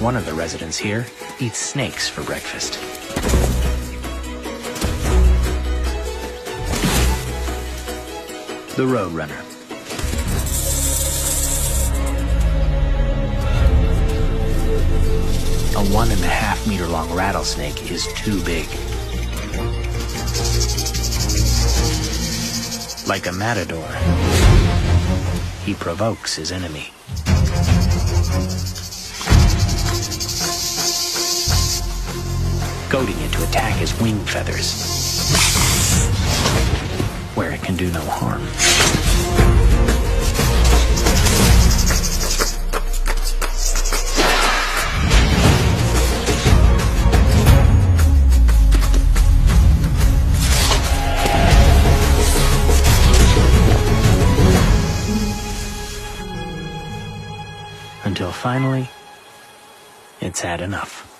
One of the residents here eats snakes for breakfast. The Roadrunner. A 1.5 meter long rattlesnake is too big. Like a matador, he provokes his enemy. Goading it to attack his wing feathers, where it can do no harm. Until finally, it's had enough.